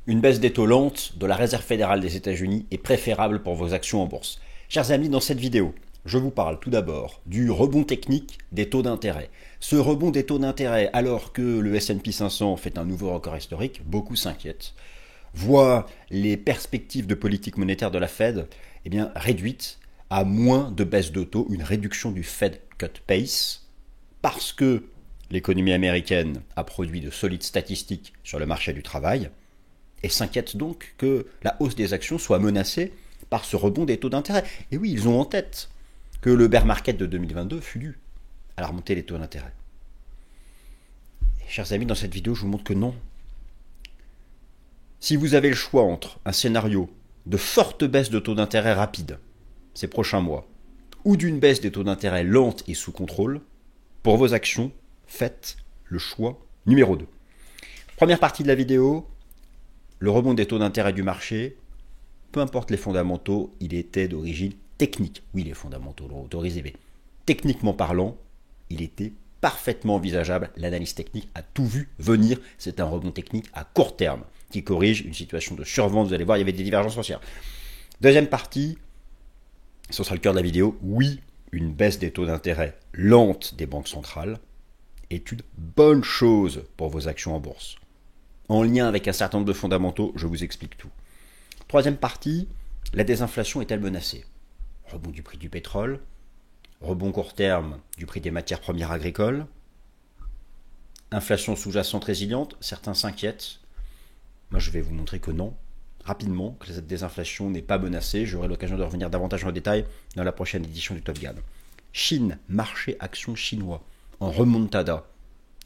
Une baisse des taux lente de la Réserve fédérale des États-Unis est préférable pour vos actions en bourse. Chers amis, dans cette vidéo, je vous parle tout d'abord du rebond technique des taux d'intérêt. Ce rebond des taux d'intérêt, alors que le S&P 500 fait un nouveau record historique, beaucoup s'inquiètent. Voient les perspectives de politique monétaire de la Fed réduites à moins de baisse de taux, une réduction du Fed cut pace, parce que l'économie américaine a produit de solides statistiques sur le marché du travail, et s'inquiètent donc que la hausse des actions soit menacée par ce rebond des taux d'intérêt. Et oui, ils ont en tête que le bear market de 2022 fut dû à la remontée des taux d'intérêt. Et chers amis, dans cette vidéo, je vous montre que non. Si vous avez le choix entre un scénario de forte baisse de taux d'intérêt rapide ces prochains mois, ou d'une baisse des taux d'intérêt lente et sous contrôle, pour vos actions, faites le choix numéro 2. Première partie de la vidéo, le rebond des taux d'intérêt du marché, peu importe les fondamentaux, il était d'origine technique. Oui, les fondamentaux l'ont autorisé, mais techniquement parlant, il était parfaitement envisageable. L'analyse technique a tout vu venir. C'est un rebond technique à court terme qui corrige une situation de survente. Vous allez voir, il y avait des divergences haussières. Deuxième partie, ce sera le cœur de la vidéo. Oui, une baisse des taux d'intérêt lente des banques centrales est une bonne chose pour vos actions en bourse. En lien avec un certain nombre de fondamentaux, je vous explique tout. Troisième partie, la désinflation est-elle menacée? Rebond du prix du pétrole, rebond court terme du prix des matières premières agricoles, inflation sous-jacente résiliente, certains s'inquiètent. Moi, je vais vous montrer que non, rapidement, que cette désinflation n'est pas menacée. J'aurai l'occasion de revenir davantage en détail dans la prochaine édition du Top Gun. Chine, marché action chinois, en remontada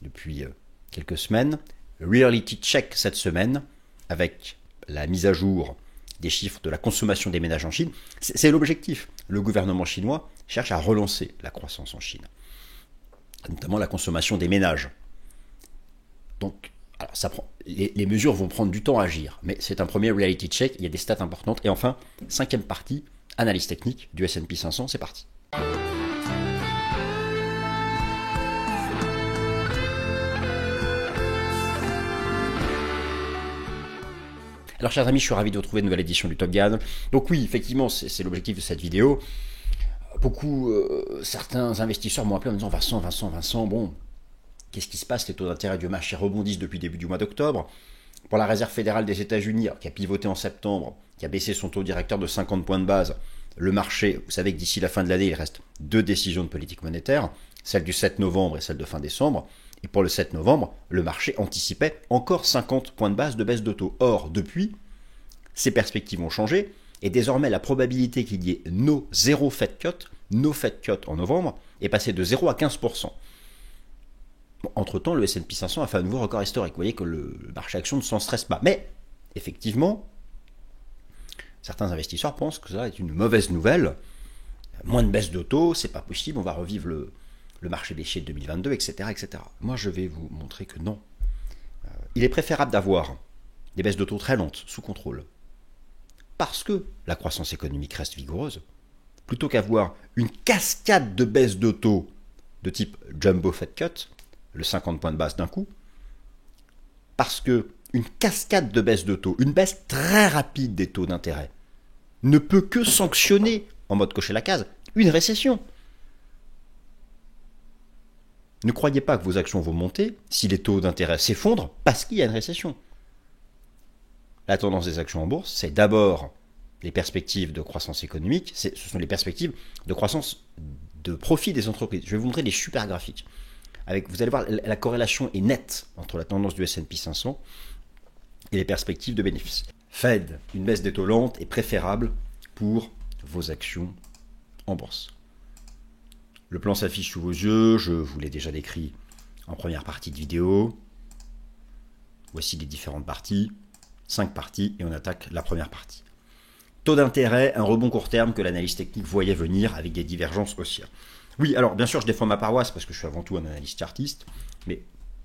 depuis quelques semaines. Reality check cette semaine avec la mise à jour des chiffres de la consommation des ménages en Chine. C'est l'objectif. Le gouvernement chinois cherche à relancer la croissance en Chine, notamment la consommation des ménages. Donc, alors les mesures vont prendre du temps à agir, mais c'est un premier reality check, il y a des stats importantes. Et enfin, cinquième partie, analyse technique du S&P 500, c'est parti. Alors chers amis, je suis ravi de vous retrouver une nouvelle édition du Top Gun. Donc oui, effectivement, c'est l'objectif de cette vidéo. Certains investisseurs m'ont appelé en me disant Vincent, bon, qu'est-ce qui se passe? Les taux d'intérêt du marché rebondissent depuis le début du mois d'octobre. Pour la Réserve fédérale des États-Unis, qui a pivoté en septembre, qui a baissé son taux directeur de 50 points de base, le marché, vous savez que d'ici la fin de l'année, il reste 2 décisions de politique monétaire, celle du 7 novembre et celle de fin décembre. Et pour le 7 novembre, le marché anticipait encore 50 points de base de baisse de taux. Or, depuis, ces perspectives ont changé, et désormais la probabilité qu'il y ait no Fed cut en novembre, est passée de 0 à 15%. Bon, entre-temps, le S&P 500 a fait un nouveau record historique. Vous voyez que le marché action ne s'en stresse pas. Mais, effectivement, certains investisseurs pensent que ça est une mauvaise nouvelle. Moins de baisse de taux, c'est pas possible, on va revivre le marché baissier de 2022, etc., etc. Moi, je vais vous montrer que non. Il est préférable d'avoir des baisses de taux très lentes, sous contrôle, parce que la croissance économique reste vigoureuse, plutôt qu'avoir une cascade de baisses de taux de type jumbo Fed cut, le 50 points de base d'un coup, parce que une cascade de baisses de taux, une baisse très rapide des taux d'intérêt, ne peut que sanctionner, en mode cocher la case, une récession. Ne croyez pas que vos actions vont monter si les taux d'intérêt s'effondrent parce qu'il y a une récession. La tendance des actions en bourse, c'est d'abord les perspectives de croissance économique, ce sont les perspectives de croissance de profit des entreprises. Je vais vous montrer des super graphiques. Vous allez voir, la corrélation est nette entre la tendance du S&P 500 et les perspectives de bénéfices. Fed, une baisse des taux lente est préférable pour vos actions en bourse. Le plan s'affiche sous vos yeux, je vous l'ai déjà décrit en première partie de vidéo. Voici les différentes parties, 5 parties, et on attaque la première partie. Taux d'intérêt, un rebond court terme que l'analyse technique voyait venir avec des divergences haussières. Oui, alors bien sûr, je défends ma paroisse parce que je suis avant tout un analyste chartiste, mais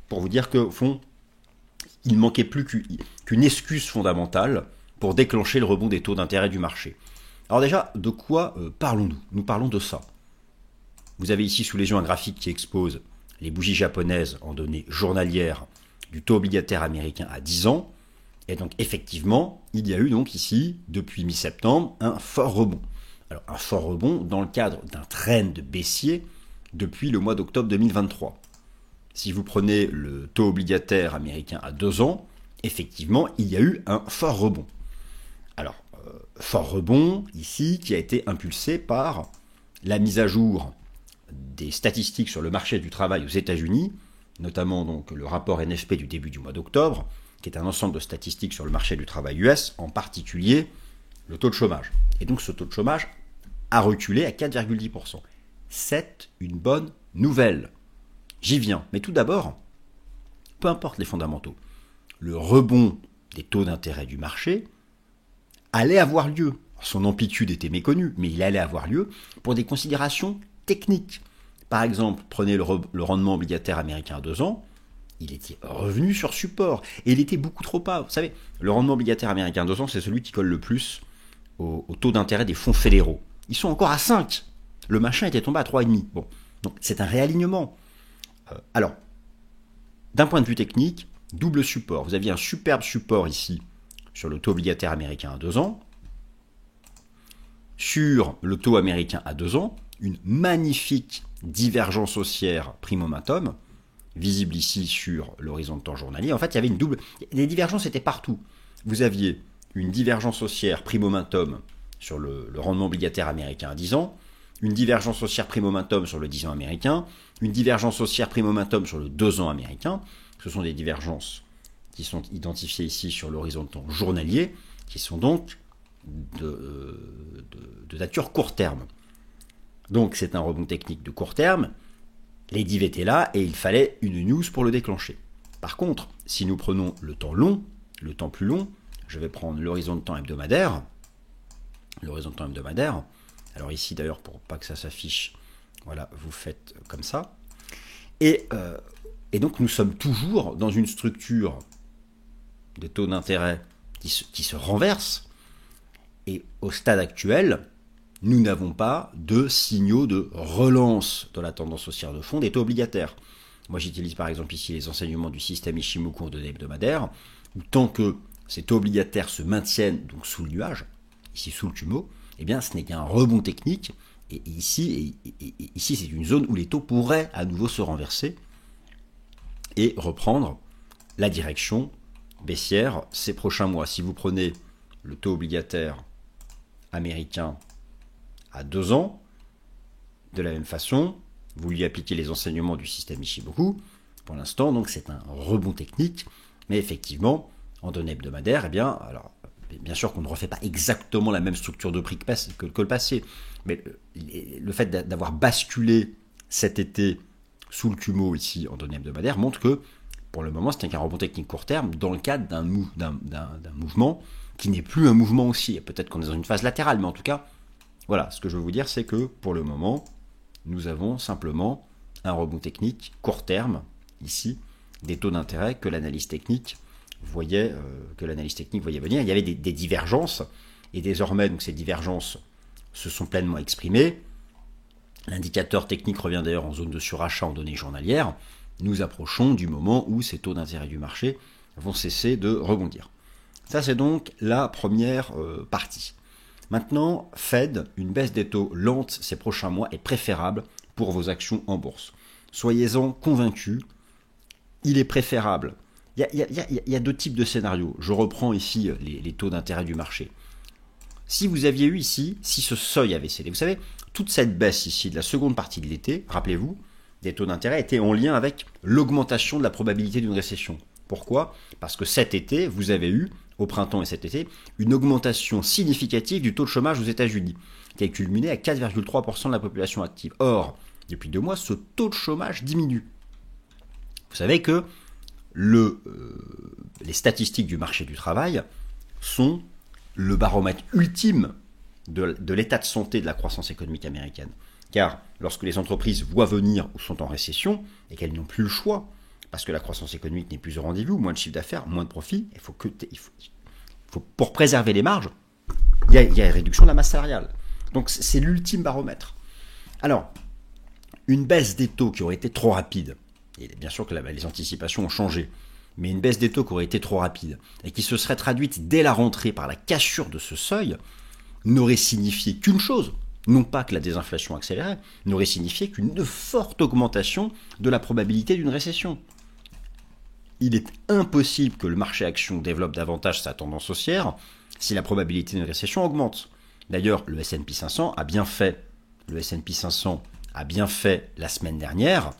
pour vous dire qu'au fond, il ne manquait plus qu'une excuse fondamentale pour déclencher le rebond des taux d'intérêt du marché. Alors déjà, de quoi parlons-nous? Nous parlons de ça. Vous avez ici sous les yeux un graphique qui expose les bougies japonaises en données journalières du taux obligataire américain à 10 ans Et donc effectivement, il y a eu donc ici, depuis mi-septembre, un fort rebond. Alors un fort rebond dans le cadre d'un trend baissier depuis le mois d'octobre 2023. Si vous prenez le taux obligataire américain à 2 ans, effectivement, il y a eu un fort rebond. Alors, fort rebond ici qui a été impulsé par la mise à jour des statistiques sur le marché du travail aux États-Unis, notamment donc le rapport NFP du début du mois d'octobre, qui est un ensemble de statistiques sur le marché du travail US, en particulier le taux de chômage. Et donc ce taux de chômage a reculé à 4,10%. C'est une bonne nouvelle. J'y viens. Mais tout d'abord, peu importe les fondamentaux, le rebond des taux d'intérêt du marché allait avoir lieu. Son amplitude était méconnue, mais il allait avoir lieu pour des considérations techniques. Par exemple, prenez le rendement obligataire américain à 2 ans, il était revenu sur support, et il était beaucoup trop bas. Vous savez, le rendement obligataire américain à 2 ans, c'est celui qui colle le plus au taux d'intérêt des fonds fédéraux. Ils sont encore à 5. Le machin était tombé à 3,5. Bon, donc c'est un réalignement. Alors, d'un point de vue technique, double support. Vous aviez un superbe support ici sur le taux obligataire américain à 2 ans. Sur le taux américain à 2 ans, une magnifique divergence haussière prime-momentum, visible ici sur l'horizon de temps journalier. En fait, il y avait une double... Les divergences étaient partout. Vous aviez une divergence haussière prime-momentum sur le rendement obligataire américain à 10 ans, une divergence haussière prime-momentum sur le 10 ans américain, une divergence haussière prime-momentum sur le 2 ans américain. Ce sont des divergences qui sont identifiées ici sur l'horizon de temps journalier, qui sont donc de nature court terme. Donc c'est un rebond technique de court terme. Les dives étaient là et il fallait une news pour le déclencher. Par contre, si nous prenons le temps long, le temps plus long, je vais prendre l'horizon de temps hebdomadaire. L'horizon de temps hebdomadaire. Alors ici d'ailleurs, pour pas que ça s'affiche, voilà, vous faites comme ça. Et donc nous sommes toujours dans une structure des taux d'intérêt qui se renverse. Et au stade actuel, nous n'avons pas de signaux de relance de la tendance haussière de fond des taux obligataires. Moi, j'utilise par exemple ici les enseignements du système Ishimoku en données hebdomadaires, où tant que ces taux obligataires se maintiennent donc sous le nuage, ici sous le tumo, eh bien, ce n'est qu'un rebond technique. Et ici, c'est une zone où les taux pourraient à nouveau se renverser et reprendre la direction baissière ces prochains mois. Si vous prenez le taux obligataire américain à 2 ans, de la même façon, vous lui appliquez les enseignements du système Ishimoku. Pour l'instant, donc c'est un rebond technique, mais effectivement, en données hebdomadaires, eh bien, alors, bien sûr qu'on ne refait pas exactement la même structure de prix que le passé, mais le fait d'avoir basculé cet été sous le tumo ici en données hebdomadaires montre que, pour le moment, c'était qu'un rebond technique court terme dans le cadre d'un mouvement qui n'est plus un mouvement haussier. Peut-être qu'on est dans une phase latérale, mais en tout cas, voilà, ce que je veux vous dire, c'est que pour le moment, nous avons simplement un rebond technique court terme, ici, des taux d'intérêt que l'analyse technique voyait venir. Il y avait des divergences, et désormais, donc, ces divergences se sont pleinement exprimées. L'indicateur technique revient d'ailleurs en zone de surachat en données journalières. Nous approchons du moment où ces taux d'intérêt du marché vont cesser de rebondir. Ça, c'est donc la première partie. Maintenant, Fed, une baisse des taux lente ces prochains mois est préférable pour vos actions en bourse. Soyez-en convaincus, il est préférable. Il y a deux types de scénarios. Je reprends ici les taux d'intérêt du marché. Si vous aviez eu ici, si ce seuil avait cédé, vous savez, toute cette baisse ici de la seconde partie de l'été, rappelez-vous, des taux d'intérêt étaient en lien avec l'augmentation de la probabilité d'une récession. Pourquoi ? Parce que cet été, vous avez eu, au printemps et cet été, une augmentation significative du taux de chômage aux États-Unis, qui a culminé à 4,3% de la population active. Or, depuis 2 mois, ce taux de chômage diminue. Vous savez que les statistiques du marché du travail sont le baromètre ultime de l'état de santé de la croissance économique américaine. Car lorsque les entreprises voient venir ou sont en récession, et qu'elles n'ont plus le choix, parce que la croissance économique n'est plus au rendez-vous, moins de chiffre d'affaires, moins de profit, pour préserver les marges, il y a une réduction de la masse salariale. Donc c'est l'ultime baromètre. Alors, une baisse des taux qui aurait été trop rapide, et bien sûr que les anticipations ont changé, mais une baisse des taux qui aurait été trop rapide et qui se serait traduite dès la rentrée par la cassure de ce seuil n'aurait signifié qu'une chose, non pas que la désinflation accélérait, n'aurait signifié qu'une forte augmentation de la probabilité d'une récession. Il est impossible que le marché action développe davantage sa tendance haussière si la probabilité d'une récession augmente. D'ailleurs, le S&P 500 a bien fait, la semaine dernière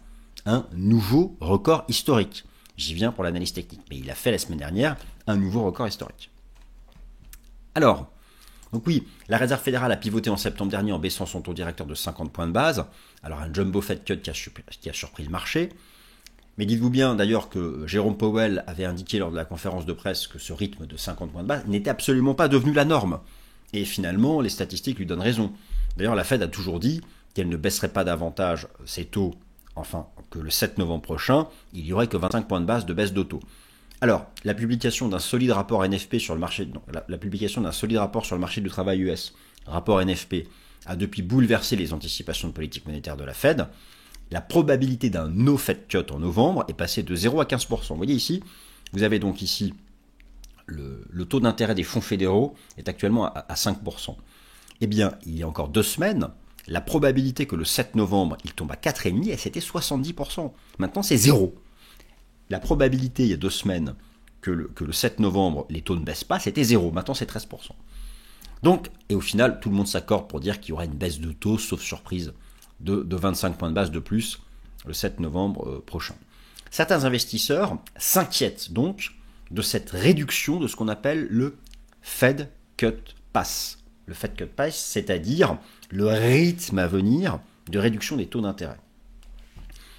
un nouveau record historique. J'y viens pour l'analyse technique, mais il a fait la semaine dernière un nouveau record historique. Alors, donc oui, la Réserve fédérale a pivoté en septembre dernier en baissant son taux directeur de 50 points de base. Alors un jumbo Fed cut qui a surpris le marché. Mais dites-vous bien d'ailleurs que Jérôme Powell avait indiqué lors de la conférence de presse que ce rythme de 50 points de base n'était absolument pas devenu la norme. Et finalement, les statistiques lui donnent raison. D'ailleurs, la Fed a toujours dit qu'elle ne baisserait pas davantage ses taux, enfin que le 7 novembre prochain, il n'y aurait que 25 points de base de baisse de taux. Alors, la publication d'un solide rapport NFP sur le marché, la publication d'un solide rapport sur le marché du travail US, rapport NFP, a depuis bouleversé les anticipations de politique monétaire de la Fed. La probabilité d'un no Fed cut en novembre est passée de 0 à 15%. Vous voyez ici, vous avez donc ici le taux d'intérêt des fonds fédéraux est actuellement à 5%. Eh bien, il y a encore 2 semaines, la probabilité que le 7 novembre, il tombe à 4,5%, c'était 70%. Maintenant, c'est 0. La probabilité, il y a 2 semaines, que le 7 novembre, les taux ne baissent pas, c'était 0. Maintenant, c'est 13%. Donc, et au final, tout le monde s'accorde pour dire qu'il y aura une baisse de taux, sauf surprise, de 25 points de base de plus le 7 novembre prochain. Certains investisseurs s'inquiètent donc de cette réduction de ce qu'on appelle le Fed Cut Pace. Le Fed Cut Pace, c'est-à-dire le rythme à venir de réduction des taux d'intérêt.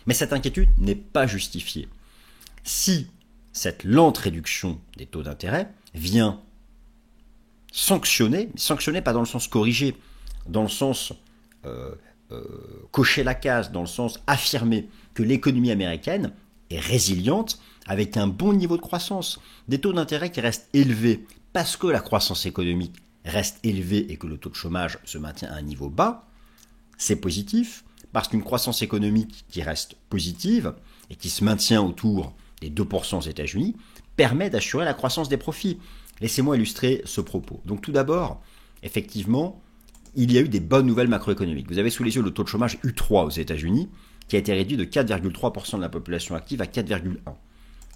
Mais cette inquiétude n'est pas justifiée. Si cette lente réduction des taux d'intérêt vient sanctionner pas dans le sens corrigé, dans le sens cocher la case, dans le sens affirmer que l'économie américaine est résiliente avec un bon niveau de croissance, des taux d'intérêt qui restent élevés parce que la croissance économique reste élevée et que le taux de chômage se maintient à un niveau bas, c'est positif parce qu'une croissance économique qui reste positive et qui se maintient autour des 2% aux États-Unis permet d'assurer la croissance des profits. Laissez-moi illustrer ce propos. Donc tout d'abord, effectivement, il y a eu des bonnes nouvelles macroéconomiques. Vous avez sous les yeux le taux de chômage U3 aux États-Unis qui a été réduit de 4,3% de la population active à 4,1%.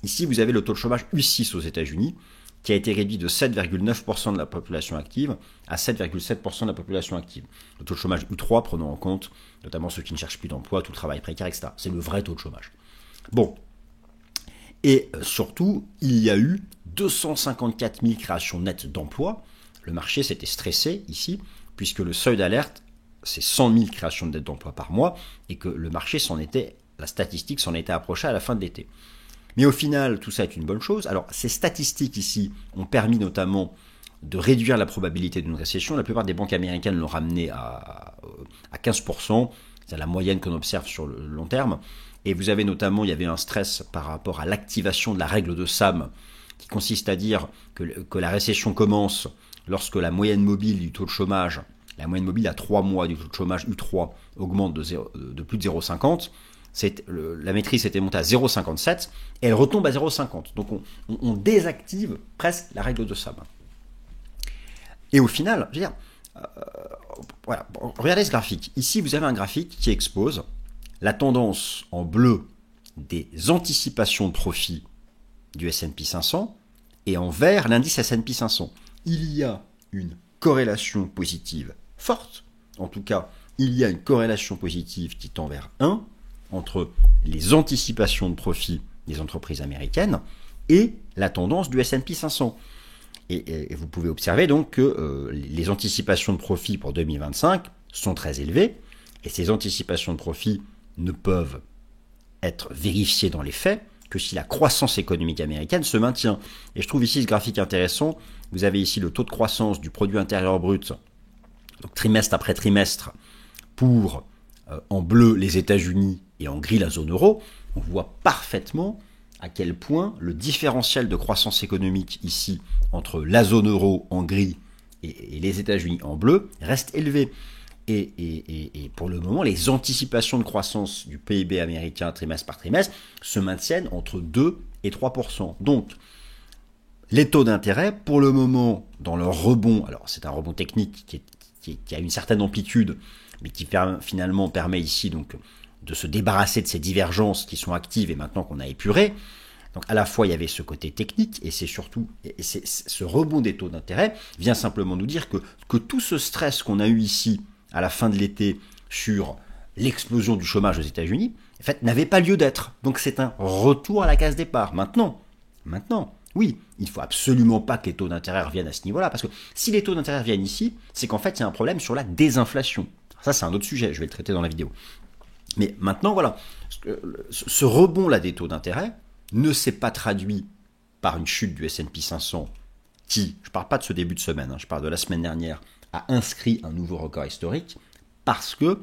Ici, vous avez le taux de chômage U6 aux États-Unis qui a été réduit de 7,9% de la population active à 7,7% de la population active. Le taux de chômage U3 prenant en compte notamment ceux qui ne cherchent plus d'emploi, tout le travail précaire, etc. C'est le vrai taux de chômage. Bon. Et surtout, il y a eu 254 000 créations nettes d'emplois. Le marché s'était stressé ici, puisque le seuil d'alerte, c'est 100 000 créations nettes d'emplois par mois, et que le marché la statistique s'en était approchée à la fin de l'été. Mais au final, tout ça est une bonne chose. Alors, ces statistiques ici ont permis notamment de réduire la probabilité d'une récession. La plupart des banques américaines l'ont ramené à 15%, c'est la moyenne qu'on observe sur le long terme. Et vous avez notamment, il y avait un stress par rapport à l'activation de la règle de Sam, qui consiste à dire que la récession commence lorsque la moyenne mobile du taux de chômage, la moyenne mobile à 3 mois du taux de chômage U3 augmente de plus de 0,50. La maîtrise était montée à 0,57 et elle retombe à 0,50. Donc on désactive presque la règle de Sam. Et au final, je veux dire, voilà, regardez ce graphique. Ici, vous avez un graphique qui expose la tendance en bleu des anticipations de profit du S&P 500 et en vert l'indice S&P 500. Il y a une corrélation positive forte, en tout cas, il y a une corrélation positive qui tend vers 1 entre les anticipations de profit des entreprises américaines et la tendance du S&P 500. Et vous pouvez observer donc que les anticipations de profit pour 2025 sont très élevées, et ces anticipations de profit ne peuvent être vérifiées dans les faits que si la croissance économique américaine se maintient. Et je trouve ici ce graphique intéressant. Vous avez ici le taux de croissance du produit intérieur brut, donc trimestre après trimestre, pour en bleu les États-Unis et en gris la zone euro. On voit parfaitement à quel point le différentiel de croissance économique ici entre la zone euro en gris et les États-Unis en bleu reste élevé. Et pour le moment, les anticipations de croissance du PIB américain trimestre par trimestre se maintiennent entre 2 et 3%. Donc, les taux d'intérêt, pour le moment, dans leur rebond, alors c'est un rebond technique qui a une certaine amplitude, mais qui finalement permet ici donc de se débarrasser de ces divergences qui sont actives et maintenant qu'on a épuré. Donc à la fois il y avait ce côté technique et c'est surtout ce rebond des taux d'intérêt vient simplement nous dire que tout ce stress qu'on a eu ici à la fin de l'été sur l'explosion du chômage aux États-Unis, en fait, n'avait pas lieu d'être. Donc c'est un retour à la case départ. Maintenant, oui, il ne faut absolument pas que les taux d'intérêt reviennent à ce niveau-là, parce que si les taux d'intérêt reviennent ici, c'est qu'en fait il y a un problème sur la désinflation. Ça c'est un autre sujet, je vais le traiter dans la vidéo. Mais maintenant, voilà, ce rebond-là des taux d'intérêt ne s'est pas traduit par une chute du S&P 500 qui, je ne parle pas de ce début de semaine, je parle de la semaine dernière, a inscrit un nouveau record historique, parce que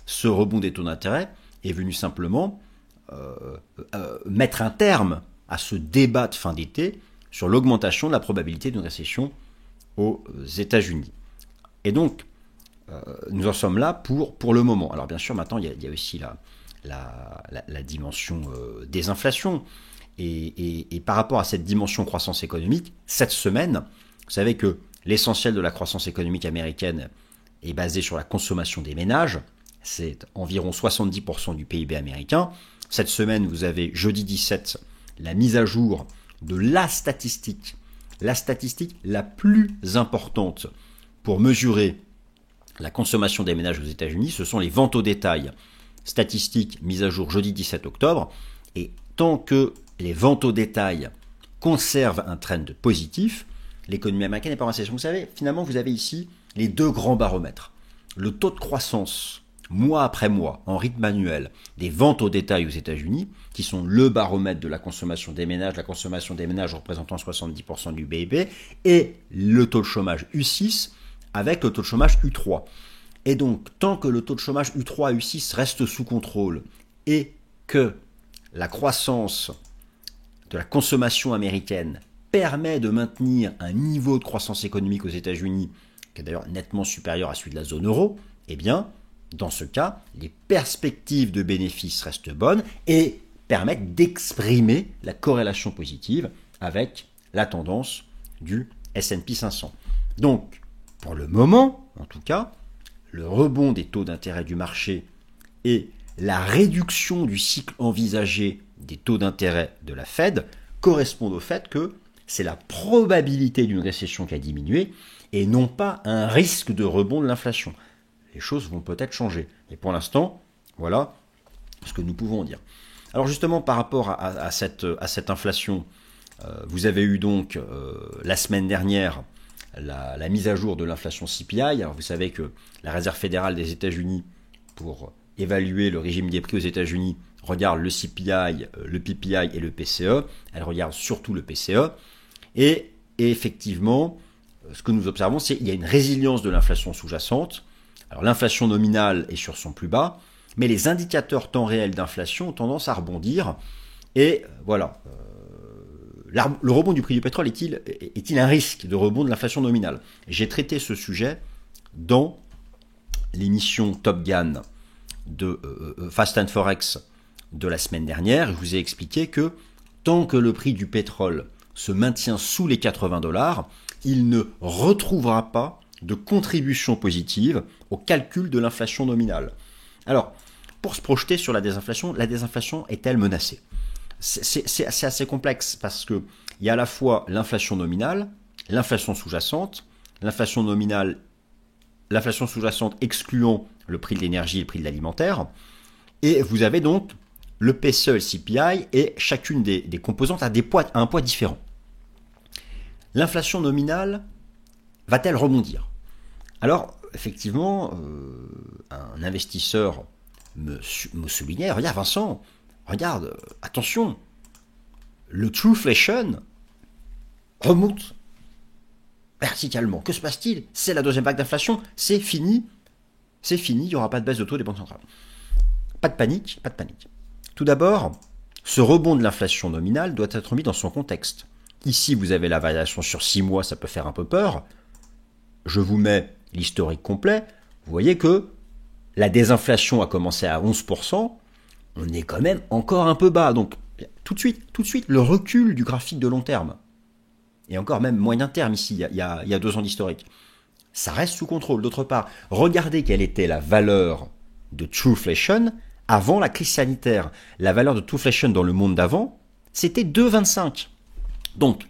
ce rebond des taux d'intérêt est venu simplement mettre un terme à ce débat de fin d'été sur l'augmentation de la probabilité d'une récession aux États-Unis. Et donc, nous en sommes là pour le moment. Alors bien sûr, maintenant, il y a aussi la dimension des inflations. Et par rapport à cette dimension croissance économique, cette semaine, vous savez que l'essentiel de la croissance économique américaine est basé sur la consommation des ménages. C'est environ 70% du PIB américain. Cette semaine, vous avez jeudi 17 la mise à jour de la statistique la plus importante pour mesurer la consommation des ménages aux États-Unis. Ce sont les ventes au détail. Statistiques mise à jour jeudi 17 octobre. Et tant que les ventes au détail conservent un trend positif, l'économie américaine n'est pas en récession. Vous savez, finalement, vous avez ici les deux grands baromètres. Le taux de croissance, mois après mois, en rythme annuel, des ventes au détail aux États-Unis, qui sont le baromètre de la consommation des ménages représentant 70% du PIB, et le taux de chômage U6 avec le taux de chômage U3. Et donc, tant que le taux de chômage U3 et U6 reste sous contrôle et que la croissance de la consommation américaine permet de maintenir un niveau de croissance économique aux États-Unis qui est d'ailleurs nettement supérieur à celui de la zone euro, eh bien, dans ce cas, les perspectives de bénéfices restent bonnes et permettent d'exprimer la corrélation positive avec la tendance du S&P 500. Donc, pour le moment, en tout cas, le rebond des taux d'intérêt du marché et la réduction du cycle envisagé des taux d'intérêt de la Fed correspondent au fait que c'est la probabilité d'une récession qui a diminué et non pas un risque de rebond de l'inflation. Les choses vont peut-être changer. Et pour l'instant, voilà ce que nous pouvons dire. Alors justement, par rapport à cette inflation, vous avez eu donc la semaine dernière la mise à jour de l'inflation CPI. Alors vous savez que la Réserve fédérale des États-Unis, pour évaluer le régime des prix aux États-Unis, regarde le CPI, le PPI et le PCE. Elle regarde surtout le PCE. Et effectivement, ce que nous observons, c'est qu'il y a une résilience de l'inflation sous-jacente. Alors l'inflation nominale est sur son plus bas, mais les indicateurs temps réel d'inflation ont tendance à rebondir. Et voilà, le rebond du prix du pétrole est-il un risque de rebond de l'inflation nominale? J'ai traité ce sujet dans l'émission Top Gun de Fast and Forex de la semaine dernière. Je vous ai expliqué que tant que le prix du pétrole se maintient sous les $80, il ne retrouvera pas de contribution positive au calcul de l'inflation nominale. Alors, pour se projeter sur la désinflation est-elle menacée? C'est assez complexe parce qu'il y a à la fois l'inflation nominale, l'inflation sous-jacente, l'inflation nominale, l'inflation sous-jacente excluant le prix de l'énergie et le prix de l'alimentaire, et vous avez donc le PCE et le CPI, et chacune des composantes a un poids différent. L'inflation nominale va-t-elle rebondir? Alors, effectivement, un investisseur me soulignait, regarde Vincent, attention, le Trueflation remonte verticalement. Que se passe-t-il? C'est la deuxième vague d'inflation, c'est fini, il n'y aura pas de baisse de taux des banques centrales. Pas de panique. Tout d'abord, ce rebond de l'inflation nominale doit être mis dans son contexte. Ici, vous avez la variation sur 6 mois, ça peut faire un peu peur. Je vous mets l'historique complet. Vous voyez que la désinflation a commencé à 11%. On est quand même encore un peu bas. Donc, tout de suite, le recul du graphique de long terme, et encore même moyen terme ici, il y a 2 ans d'historique, ça reste sous contrôle. D'autre part, regardez quelle était la valeur de Trueflation avant la crise sanitaire. La valeur de Trueflation dans le monde d'avant, c'était 2,25. Donc,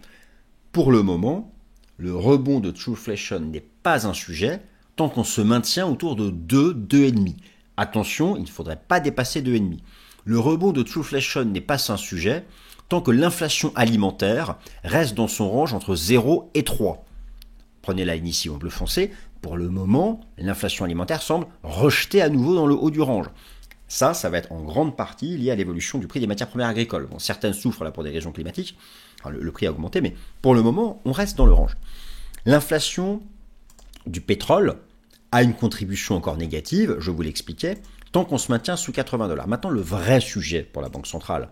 pour le moment, le rebond de Trueflation n'est pas un sujet tant qu'on se maintient autour de 2, 2,5. Attention, il ne faudrait pas dépasser 2,5. Le rebond de Trueflation n'est pas un sujet tant que l'inflation alimentaire reste dans son range entre 0 et 3. Prenez la ligne ici en bleu foncé. Pour le moment, l'inflation alimentaire semble rejetée à nouveau dans le haut du range. Ça va être en grande partie lié à l'évolution du prix des matières premières agricoles. Bon, certaines souffrent là pour des raisons climatiques. Alors, le prix a augmenté, mais pour le moment, on reste dans le range. L'inflation du pétrole a une contribution encore négative, je vous l'expliquais, tant qu'on se maintient sous 80 $. Maintenant, le vrai sujet pour la Banque centrale,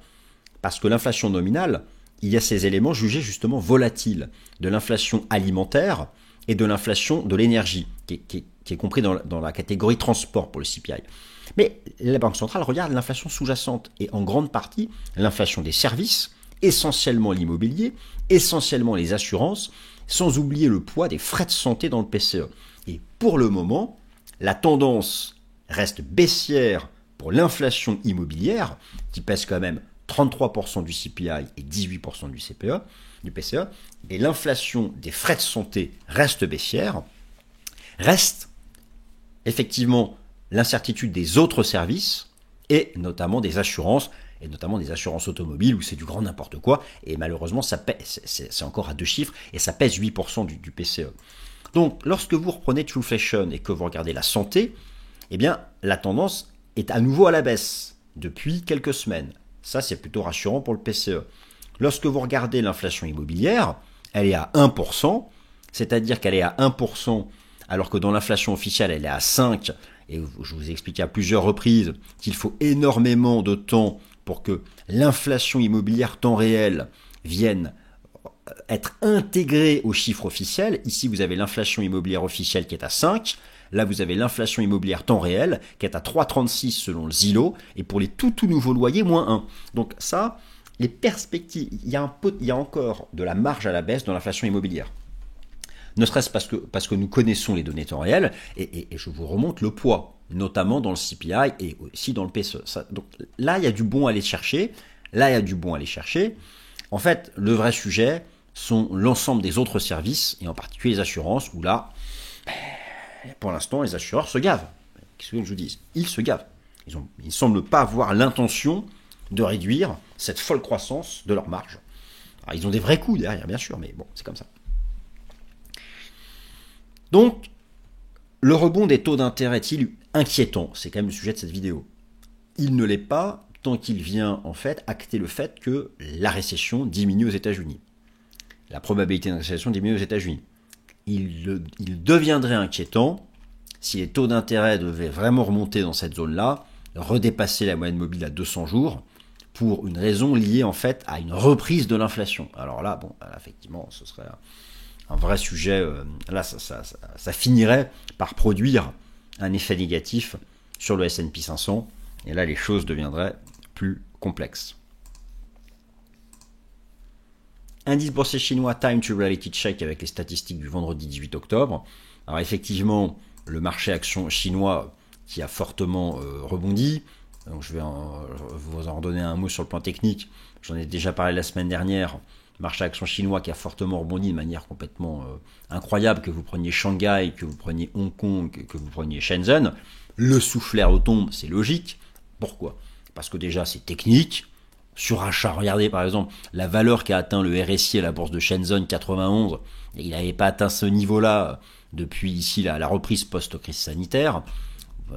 parce que l'inflation nominale, il y a ces éléments jugés justement volatiles, de l'inflation alimentaire et de l'inflation de l'énergie, qui est compris dans la catégorie transport pour le CPI. Mais la Banque centrale regarde l'inflation sous-jacente, et en grande partie l'inflation des services, essentiellement l'immobilier, essentiellement les assurances, sans oublier le poids des frais de santé dans le PCE. Et pour le moment, la tendance reste baissière pour l'inflation immobilière, qui pèse quand même 33% du CPI et 18% du PCE, et l'inflation des frais de santé reste baissière. Reste effectivement l'incertitude des autres services, et notamment des assurances, et notamment des assurances automobiles, où c'est du grand n'importe quoi, et malheureusement, c'est encore à 2 chiffres, et ça pèse 8% du PCE. Donc, lorsque vous reprenez Trueflation et que vous regardez la santé, eh bien, la tendance est à nouveau à la baisse, depuis quelques semaines. Ça, c'est plutôt rassurant pour le PCE. Lorsque vous regardez l'inflation immobilière, elle est à 1%, c'est-à-dire qu'elle est à 1%, alors que dans l'inflation officielle, elle est à 5%, et je vous ai expliqué à plusieurs reprises qu'il faut énormément de temps pour que l'inflation immobilière temps réel vienne être intégrée aux chiffres officiels. Ici, vous avez l'inflation immobilière officielle qui est à 5%, là, vous avez l'inflation immobilière temps réel qui est à 3,36 selon le Zillow, et pour les tout nouveaux loyers, moins 1. Donc ça, les perspectives, il y a encore de la marge à la baisse dans l'inflation immobilière. Ne serait-ce parce que nous connaissons les données temps réel, et je vous remonte le poids, notamment dans le CPI et aussi dans le PCE. Donc là, il y a du bon à aller chercher. En fait, le vrai sujet sont l'ensemble des autres services, et en particulier les assurances, où là, pour l'instant, les assureurs se gavent. Qu'est-ce que je vous dis ? Ils se gavent. Ils ne semblent pas avoir l'intention de réduire cette folle croissance de leur marge. Alors, ils ont des vrais coûts derrière, bien sûr, mais bon, c'est comme ça. Donc, le rebond des taux d'intérêt est-il inquiétant ? C'est quand même le sujet de cette vidéo. Il ne l'est pas tant qu'il vient en fait acter le fait que la récession diminue aux États-Unis. La probabilité de récession diminue aux États-Unis. Il deviendrait inquiétant si les taux d'intérêt devaient vraiment remonter dans cette zone-là, redépasser la moyenne mobile à 200 jours, pour une raison liée en fait à une reprise de l'inflation. Alors là, bon, effectivement, ce serait un vrai sujet. Là, ça finirait par produire un effet négatif sur le S&P 500, et là, les choses deviendraient plus complexes. Indice boursier chinois Time to Reality Check avec les statistiques du vendredi 18 octobre. Alors effectivement, le marché action chinois qui a fortement rebondi. Donc je vais vous en redonner un mot sur le plan technique. J'en ai déjà parlé la semaine dernière. Le marché action chinois qui a fortement rebondi de manière complètement incroyable, que vous preniez Shanghai, que vous preniez Hong Kong, que vous preniez Shenzhen. Le soufflet retombe, c'est logique. Pourquoi ? Parce que déjà c'est technique. Surachat, regardez par exemple la valeur qu'a atteint le RSI à la bourse de Shenzhen 91, et il n'avait pas atteint ce niveau-là depuis ici la reprise post-crise sanitaire.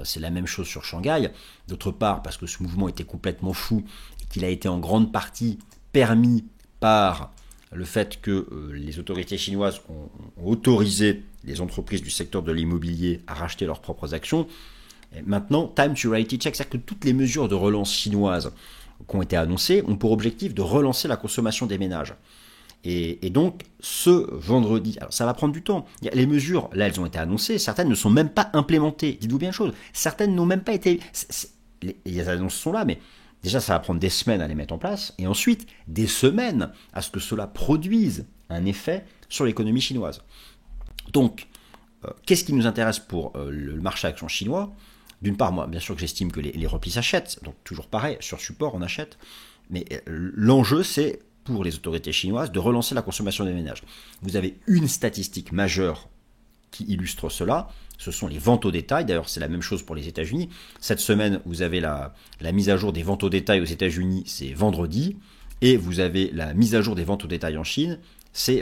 C'est la même chose sur Shanghai. D'autre part, parce que ce mouvement était complètement fou et qu'il a été en grande partie permis par le fait que les autorités chinoises ont autorisé les entreprises du secteur de l'immobilier à racheter leurs propres actions. Et maintenant, Time to Reality Check, c'est-à-dire que toutes les mesures de relance chinoises qui ont été annoncées ont pour objectif de relancer la consommation des ménages. Et donc, ce vendredi, alors ça va prendre du temps. Les mesures, là, elles ont été annoncées, certaines ne sont même pas implémentées. Dites-vous bien une chose, certaines n'ont même pas été... Les annonces sont là, mais déjà ça va prendre des semaines à les mettre en place, et ensuite des semaines à ce que cela produise un effet sur l'économie chinoise. Donc, qu'est-ce qui nous intéresse pour le marché action chinois? D'une part, moi, bien sûr que j'estime que les replis s'achètent, donc toujours pareil, sur support on achète, mais l'enjeu c'est pour les autorités chinoises de relancer la consommation des ménages. Vous avez une statistique majeure qui illustre cela, ce sont les ventes au détail. D'ailleurs, c'est la même chose pour les États-Unis. Cette semaine, vous avez la mise à jour des ventes au détail aux États-Unis, c'est vendredi, et vous avez la mise à jour des ventes au détail en Chine, c'est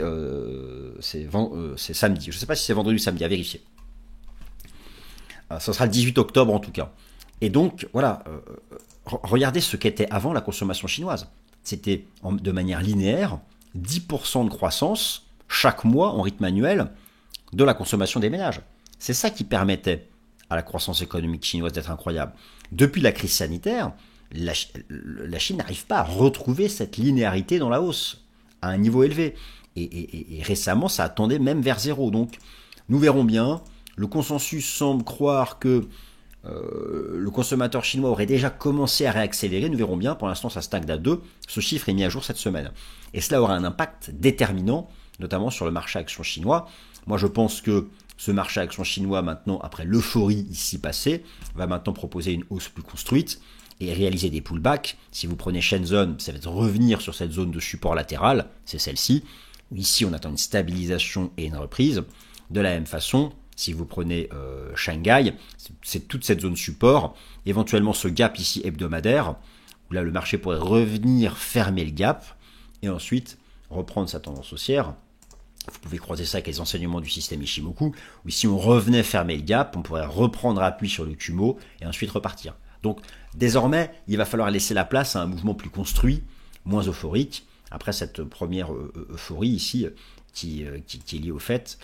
samedi. Je ne sais pas si c'est vendredi ou samedi, à vérifier. Ça sera le 18 octobre en tout cas. Et donc, voilà, regardez ce qu'était avant la consommation chinoise. C'était de manière linéaire, 10% de croissance chaque mois en rythme annuel de la consommation des ménages. C'est ça qui permettait à la croissance économique chinoise d'être incroyable. Depuis la crise sanitaire, la Chine n'arrive pas à retrouver cette linéarité dans la hausse à un niveau élevé. Et récemment, ça attendait même vers zéro. Donc, nous verrons bien. Le consensus semble croire que le consommateur chinois aurait déjà commencé à réaccélérer. Nous verrons bien. Pour l'instant, ça stagne à 2. Ce chiffre est mis à jour cette semaine. Et cela aura un impact déterminant, notamment sur le marché action chinois. Moi, je pense que ce marché action chinois, maintenant, après l'euphorie ici passée, va maintenant proposer une hausse plus construite et réaliser des pullbacks. Si vous prenez Shenzhen, ça va être revenir sur cette zone de support latéral, c'est celle-ci. Ici, on attend une stabilisation et une reprise. De la même façon, si vous prenez Shanghai, c'est toute cette zone support, éventuellement ce gap ici hebdomadaire, où là le marché pourrait revenir fermer le gap, et ensuite reprendre sa tendance haussière. Vous pouvez croiser ça avec les enseignements du système Ishimoku, où si on revenait fermer le gap, on pourrait reprendre appui sur le Kumo, et ensuite repartir. Donc désormais, il va falloir laisser la place à un mouvement plus construit, moins euphorique, après cette première euphorie ici, qui est liée au fait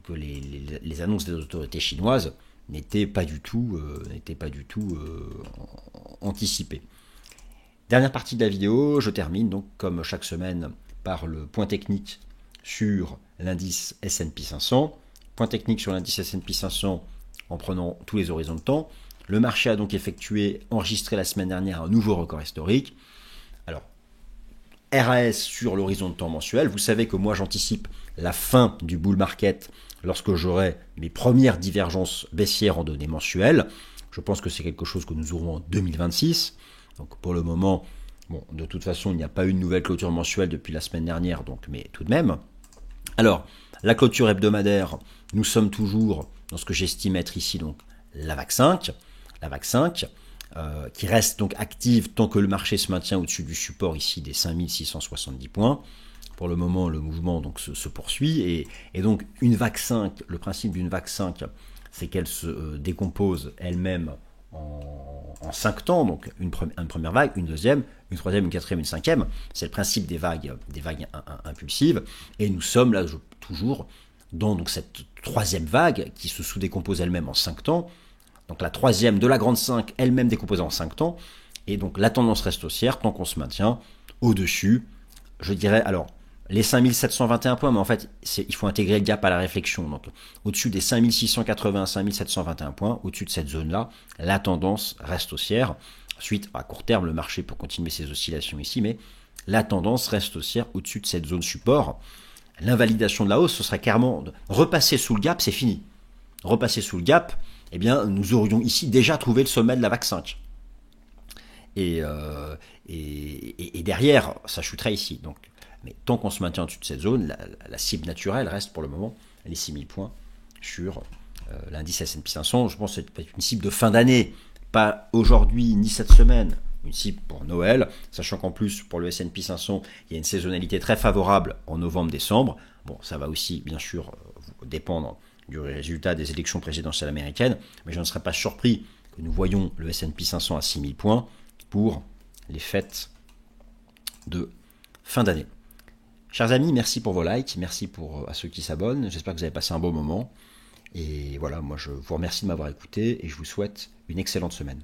que les annonces des autorités chinoises n'étaient pas du tout anticipées. Dernière partie de la vidéo, je termine donc comme chaque semaine par le point technique sur l'indice S&P 500. Point technique sur l'indice S&P 500 en prenant tous les horizons de temps. Le marché a donc enregistré la semaine dernière un nouveau record historique. Alors, RAS sur l'horizon de temps mensuel. Vous savez que moi j'anticipe la fin du bull market lorsque j'aurai mes premières divergences baissières en données mensuelles. Je pense que c'est quelque chose que nous aurons en 2026. Donc pour le moment, bon, de toute façon, il n'y a pas eu de nouvelle clôture mensuelle depuis la semaine dernière, donc, mais tout de même. Alors, la clôture hebdomadaire, nous sommes toujours dans ce que j'estime être ici donc la VAC 5. La VAC 5, qui reste donc active tant que le marché se maintient au-dessus du support ici des 5670 points. Pour le moment, le mouvement donc se poursuit et donc une VAC 5, le principe d'une VAC 5, c'est qu'elle se décompose elle-même en 5 temps, donc une première vague, une deuxième, une troisième, une quatrième, une cinquième. C'est le principe des vagues impulsives. Et nous sommes là toujours dans donc cette troisième vague qui se sous-décompose elle-même en 5 temps. Donc la troisième de la grande 5, elle-même décomposée en 5 temps. Et donc la tendance reste haussière tant qu'on se maintient au-dessus. Je dirais, alors, les 5721 points, mais en fait, il faut intégrer le gap à la réflexion. Donc, au-dessus des 5680, 5721 points, au-dessus de cette zone-là, la tendance reste haussière. Ensuite, à court terme, le marché peut continuer ses oscillations ici, mais la tendance reste haussière au-dessus de cette zone support. L'invalidation de la hausse, ce serait clairement de repasser sous le gap, c'est fini. Repasser sous le gap, eh bien, nous aurions ici déjà trouvé le sommet de la VAC 5. Et derrière, ça chuterait ici. Donc, mais tant qu'on se maintient au-dessus de cette zone, la cible naturelle reste pour le moment les 6000 points sur l'indice S&P 500. Je pense que c'est une cible de fin d'année, pas aujourd'hui ni cette semaine, une cible pour Noël, sachant qu'en plus pour le S&P 500, il y a une saisonnalité très favorable en novembre-décembre. Bon, ça va aussi bien sûr dépendre du résultat des élections présidentielles américaines, mais je ne serais pas surpris que nous voyions le S&P 500 à 6000 points pour les fêtes de fin d'année. Chers amis, merci pour vos likes, merci à ceux qui s'abonnent, j'espère que vous avez passé un bon moment. Et voilà, moi je vous remercie de m'avoir écouté et je vous souhaite une excellente semaine.